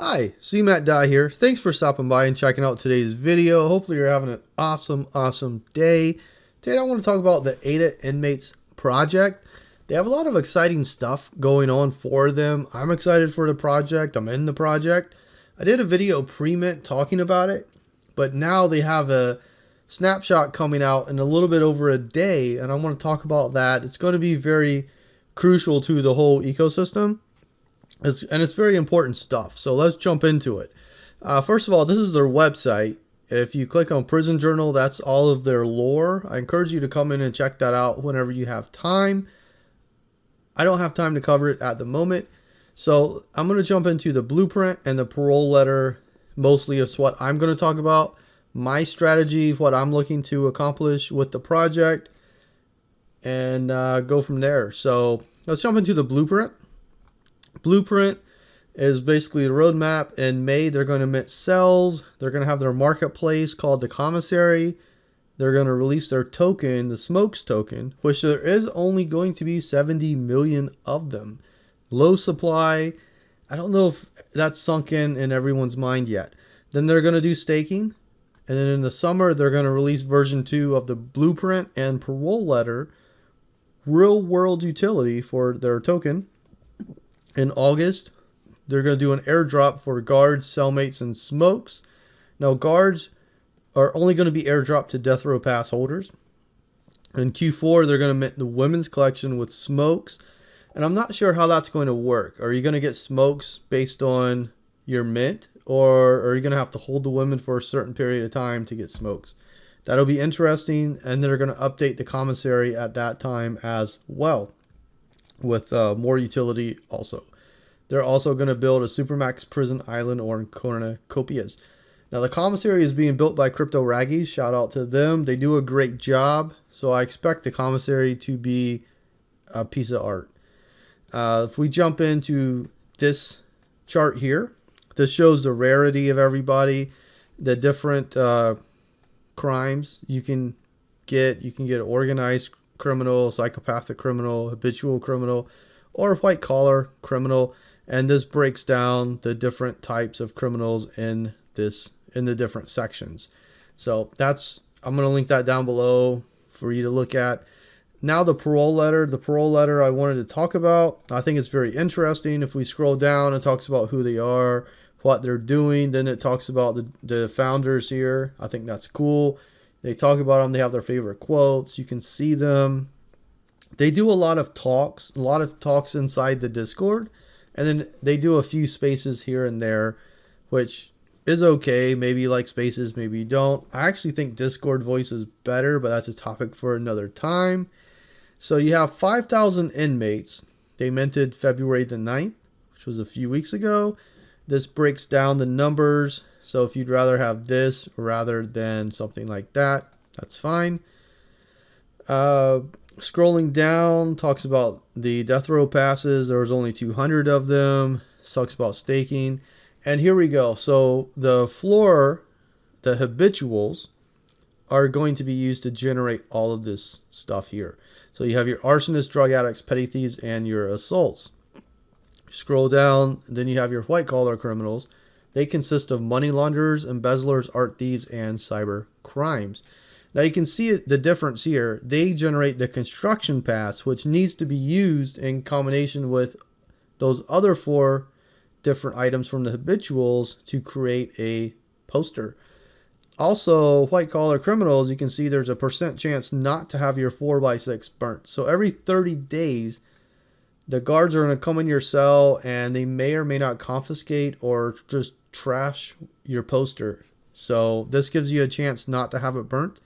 Hi, CMattDye here. Thanks for stopping by and checking out today's video. Hopefully you're having an awesome day. Today I want to talk about the ADA Inmates project. They have a lot of exciting stuff going on for them. I'm excited for the project. I'm in the project. I did a video pre-mint talking about it, but now they have a snapshot coming out in a little bit over a day, and I want to talk about that. It's going to be very crucial to the whole ecosystem. It's very important stuff. So let's jump into it. First of all, this is their website. If you click on Prison Journal, that's all of their lore. I encourage you to come in and check that out whenever you have time. I don't have time to cover it at the moment. So I'm going to jump into the blueprint and the parole letter. Mostly is what I'm going to talk about. My strategy, what I'm looking to accomplish with the project, and go from there. So let's jump into the blueprint. Blueprint is basically the roadmap. In May, they're going to mint cells. They're going to have their marketplace called the Commissary. They're going to release their token, the Smokes token, which there is only going to be 70 million of them. Low supply. I don't know if that's sunk in everyone's mind yet. Then they're going to do staking. And then in the summer, they're going to release version 2 of the blueprint and parole letter, real world utility for their token. In August, they're going to do an airdrop for guards, cellmates, and smokes. Now, guards are only going to be airdropped to death row pass holders. In Q4, they're going to mint the women's collection with smokes. And I'm not sure how that's going to work. Are you going to get smokes based on your mint? Or are you going to have to hold the women for a certain period of time to get smokes? That'll be interesting. And they're going to update the commissary at that time as well, with more utility also. They're also going to build a Supermax Prison Island or cornucopias. Now the commissary is being built by Crypto Raggies. Shout out to them. They do a great job. So I expect the commissary to be a piece of art. If we jump into this chart here, this shows the rarity of everybody, the different crimes you can get. You can get organized criminal, psychopathic criminal, habitual criminal, or white collar criminal. And this breaks down the different types of criminals in the different sections. So I'm going to link that down below for you to look at. Now the parole letter I wanted to talk about. I think it's very interesting. If we scroll down, it talks about who they are, what they're doing. Then it talks about the founders here. I think that's cool. They talk about them. They have their favorite quotes. You can see them. They do a lot of talks inside the Discord. And then they do a few spaces here and there, which is okay. Maybe you like spaces, maybe you don't. I actually think Discord voice is better, but that's a topic for another time. So you have 5,000 inmates. They minted February the 9th, which was a few weeks ago. This breaks down the numbers. So if you'd rather have this rather than something like that, that's fine. Scrolling down, talks about the death row passes. There was only 200 of them. Talks about staking. And here we go. So the floor, the habituals, are going to be used to generate all of this stuff here. So you have your arsonists, drug addicts, petty thieves, and your assaults. Scroll down, then you have your white collar criminals. They consist of money launderers, embezzlers, art thieves, and cyber crimes. Now you can see the difference here. They generate the construction pass, which needs to be used in combination with those other 4 different items from the habituals to create a poster. Also, white collar criminals, you can see there's a % chance not to have your 4x6 burnt. So every 30 days, the guards are going to come in your cell and they may or may not confiscate or just trash your poster. So this gives you a chance not to have it burnt.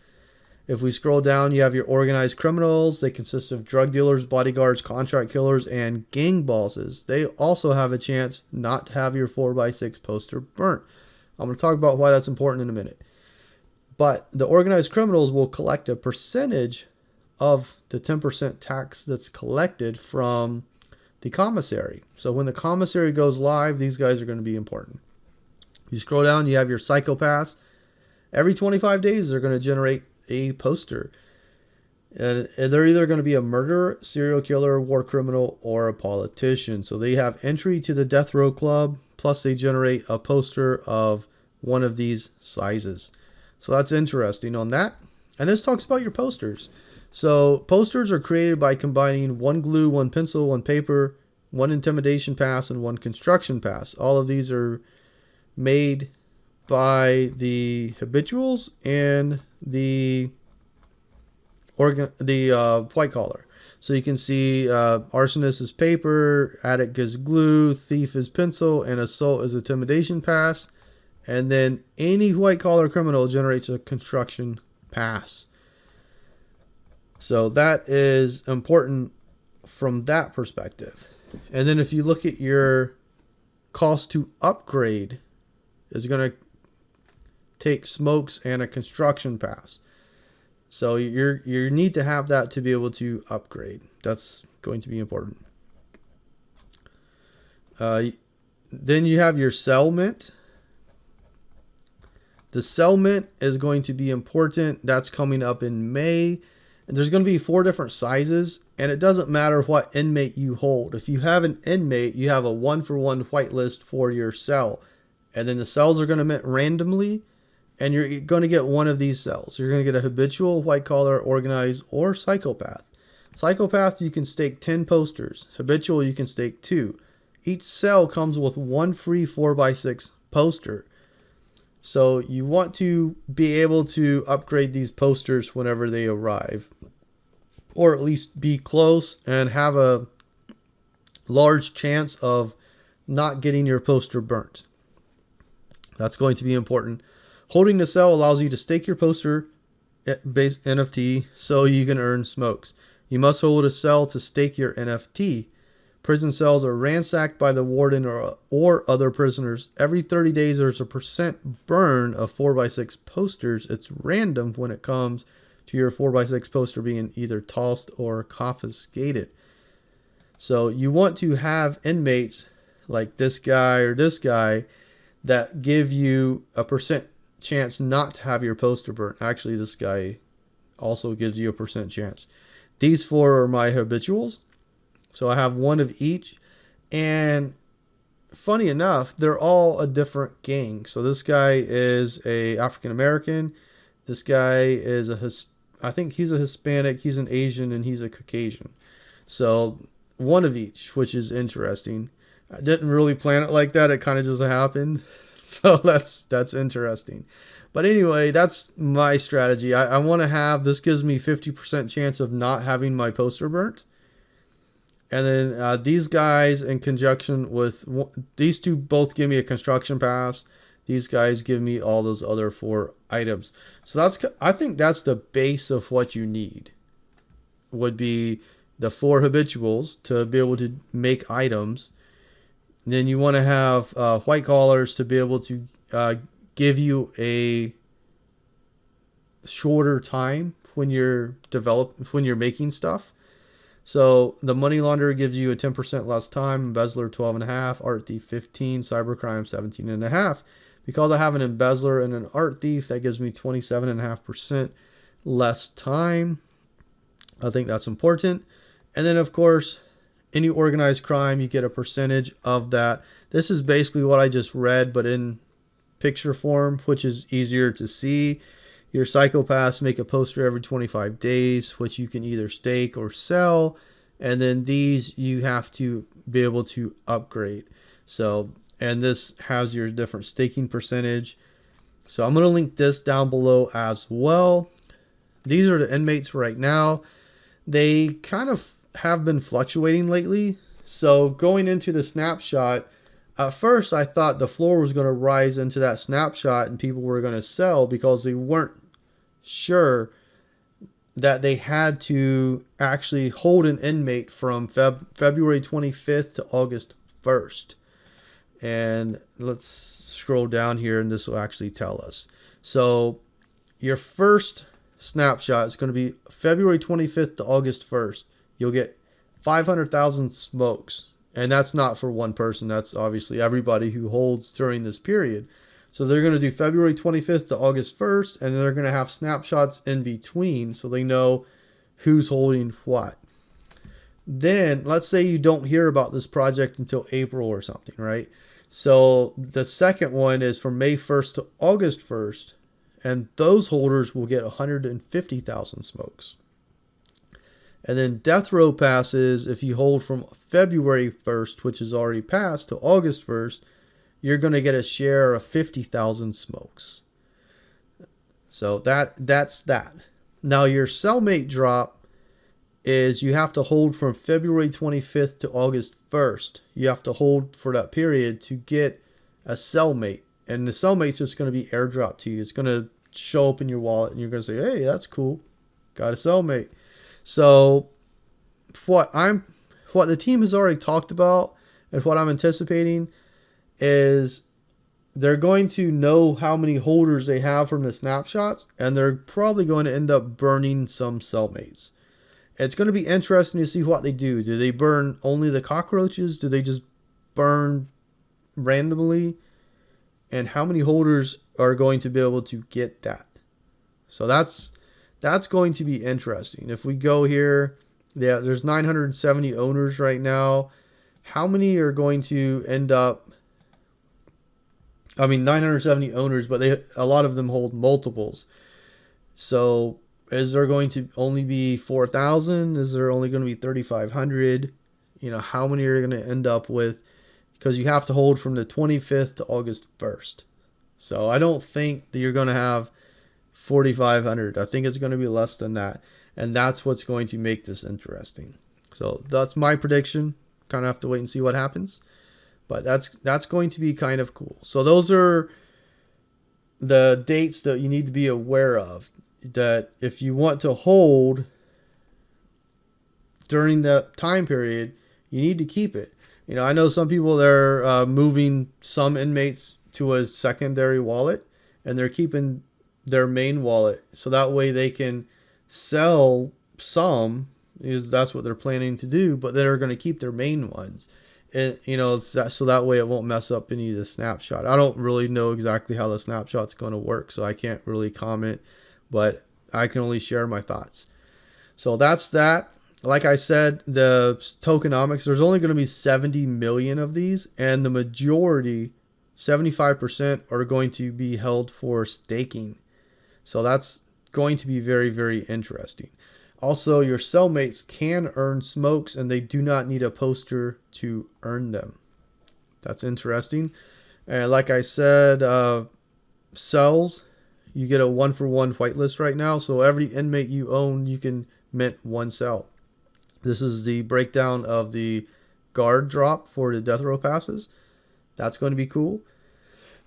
If we scroll down, you have your organized criminals. They consist of drug dealers, bodyguards, contract killers, and gang bosses. They also have a chance not to have your 4x6 poster burnt. I'm going to talk about why that's important in a minute. But the organized criminals will collect a percentage of the 10% tax that's collected from the commissary. So when the commissary goes live, these guys are going to be important. You scroll down, you have your psychopaths. Every 25 days, they're going to generate a poster. And they're either going to be a murderer, serial killer, war criminal, or a politician. So they have entry to the death row club. plus they generate a poster of one of these sizes. So that's interesting on that. And this talks about your posters. So posters are created by combining one glue, one pencil, one paper, one intimidation pass, and one construction pass. All of these are made by the habituals and the white collar. So you can see arsonist is paper, addict is glue, thief is pencil, and assault is intimidation pass. And then any white collar criminal generates a construction pass. So that is important from that perspective. And then if you look at your cost to upgrade, is going to take smokes and a construction pass. So you need to have that to be able to upgrade. That's going to be important. Then you have your Cellmate. The Cellmate is going to be important. That's coming up in May. And there's going to be 4 different sizes, and it doesn't matter what inmate you hold. If you have an inmate, you have a 1-for-1 whitelist for your cell. And then the cells are going to mint randomly, and you're going to get one of these cells. You're going to get a habitual, white collar, organized, or psychopath. Psychopath, you can stake 10 posters. Habitual, you can stake 2. Each cell comes with 1 free 4x6 poster. So you want to be able to upgrade these posters whenever they arrive, or at least be close and have a large chance of not getting your poster burnt. That's going to be important. Holding the cell allows you to stake your poster based NFT so you can earn smokes. You must hold a cell to stake your NFT. Prison cells are ransacked by the warden or other prisoners. Every 30 days, there's a % burn of 4x6 posters. It's random when it comes to your 4x6 poster being either tossed or confiscated. So you want to have inmates like this guy or this guy that give you a % chance not to have your poster burnt. Actually, this guy also gives you a % chance. These 4 are my habituals. So I have 1 of each, and funny enough, they're all a different gang. So this guy is a African American. This guy is I think he's a Hispanic, he's an Asian, and he's a Caucasian. So 1 of each, which is interesting. I didn't really plan it like that. It kind of just happened. So that's interesting. But anyway, that's my strategy. I want to have, this gives me 50% chance of not having my poster burnt. And then these guys in conjunction with, these 2 both give me a construction pass. These guys give me all those other 4 items. So I think that's the base of what you need. Would be the 4 habituals to be able to make items. And then you want to have white collars to be able to give you a shorter time when you're making stuff. So the money launderer gives you a 10% less time, embezzler 12.5, art thief 15, cybercrime 17.5. Because I have an embezzler and an art thief, that gives me 27.5% less time. I think that's important. And then of course, any organized crime, you get a percentage of that. This is basically what I just read, but in picture form, which is easier to see. Your psychopaths make a poster every 25 days, which you can either stake or sell. And then these you have to be able to upgrade. So, and this has your different staking percentage. So I'm going to link this down below as well. These are the inmates right now. They kind of have been fluctuating lately. So going into the snapshot, at first I thought the floor was going to rise into that snapshot and people were going to sell because they weren't sure that they had to actually hold an inmate from February 25th to August 1st. And let's scroll down here and this will actually tell us. So your first snapshot is going to be February 25th to August 1st. You'll get 500,000 smokes. And that's not for one person. That's obviously everybody who holds during this period. So they're going to do February 25th to August 1st, and then they're going to have snapshots in between so they know who's holding what. Then let's say you don't hear about this project until April or something, right? So the second one is from May 1st to August 1st, and those holders will get 150,000 smokes. And then death row passes, if you hold from February 1st, which is already passed, to August 1st, you're going to get a share of 50,000 smokes. So that's that. Now your Cellmate drop is you have to hold from February 25th to August 1st. You have to hold for that period to get a Cellmate. And the Cellmate's just going to be airdropped to you. It's going to show up in your wallet and you're going to say, hey, that's cool. Got a Cellmate. So what the team has already talked about and what I'm anticipating is they're going to know how many holders they have from the snapshots, and they're probably going to end up burning some Cellmates. It's going to be interesting to see what they do. Do they burn only the cockroaches? Do they just burn randomly? And how many holders are going to be able to get that? So that's going to be interesting. If we go here, yeah, there's 970 owners right now. How many are going to end up? I mean, 970 owners, but a lot of them hold multiples. So is there going to only be 4,000? Is there only going to be 3,500? You know, how many are you going to end up with? Because you have to hold from the 25th to August 1st. So I don't think that you're going to have 4,500. I think it's going to be less than that. And that's what's going to make this interesting. So that's my prediction. Kind of have to wait and see what happens. But that's going to be kind of cool. So those are the dates that you need to be aware of. That if you want to hold during that time period, you need to keep it. You know, I know some people, they're moving some inmates to a secondary wallet, and they're keeping their main wallet. So that way they can sell some, because that's what they're planning to do, but they're going to keep their main ones. And, you know, so that way it won't mess up any of the snapshot. I don't really know exactly how the snapshot's going to work, so I can't really comment, but I can only share my thoughts. So that's that. Like I said, the tokenomics, there's only going to be 70 million of these, and the majority, 75%, are going to be held for staking. So that's going to be very, very interesting. Also, your cellmates can earn smokes, and they do not need a poster to earn them. That's interesting. And like I said, cells, you get a 1-for-1 whitelist right now. So every inmate you own, you can mint one cell. This is the breakdown of the guard drop for the death row passes. That's going to be cool.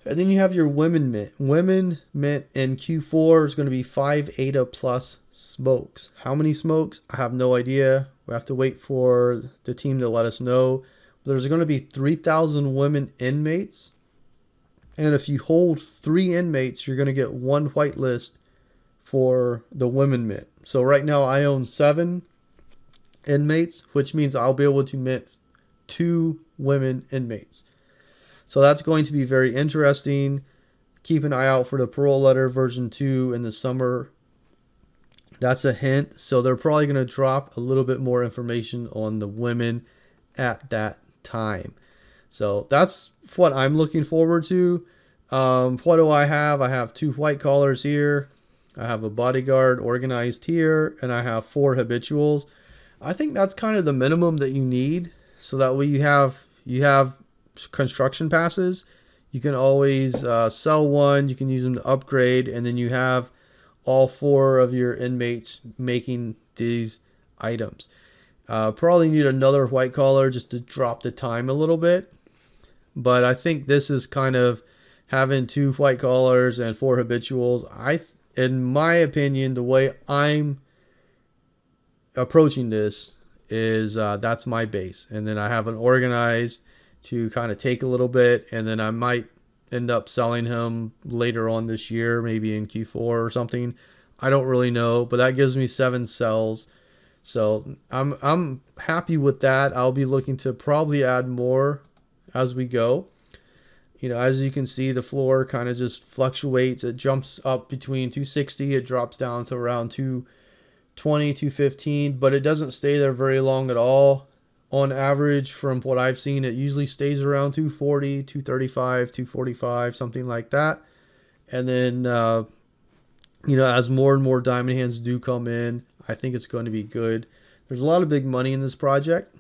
And then you have your women mint. Women mint in Q4 is going to be 5 ADA plus smokes. How many smokes? I have no idea. We have to wait for the team to let us know. There's going to be 3,000 women inmates. And if you hold 3 inmates, you're going to get 1 whitelist for the women mint. So right now I own 7 inmates, which means I'll be able to mint 2 women inmates. So that's going to be very interesting. Keep an eye out for the Parole Letter version 2 in the summer. That's a hint. So they're probably going to drop a little bit more information on the women at that time. So that's what I'm looking forward to. What do I have? I have 2 white collars here. I have a bodyguard organized here, and I have 4 habituals. I think that's kind of the minimum that you need. So that way you have construction passes. You can always sell one. You can use them to upgrade, and then you have all 4 of your inmates making these items. Probably need another white collar just to drop the time a little bit. But I think this is kind of having 2 white collars and 4 habituals. In my opinion, the way I'm approaching this is that's my base. And then I have an organized to kind of take a little bit, and then I might end up selling him later on this year, maybe in Q4 or something. I don't really know, but that gives me 7 cells. So I'm happy with that. I'll be looking to probably add more as we go. You know, as you can see, the floor kind of just fluctuates. It jumps up between 260. It drops down to around 220, 215, but it doesn't stay there very long at all. On average, from what I've seen, it usually stays around 240, 235, 245, something like that. And then, as more and more diamond hands do come in, I think it's going to be good. There's a lot of big money in this project.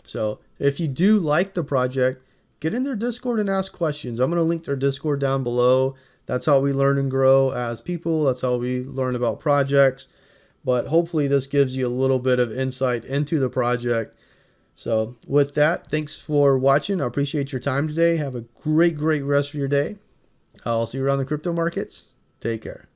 So if you do like the project, get in their Discord and ask questions. I'm going to link their Discord down below. That's how we learn and grow as people. That's how we learn about projects. But hopefully this gives you a little bit of insight into the project. So with that, thanks for watching. I appreciate your time today. Have a great rest of your day. I'll see you around the crypto markets. Take care.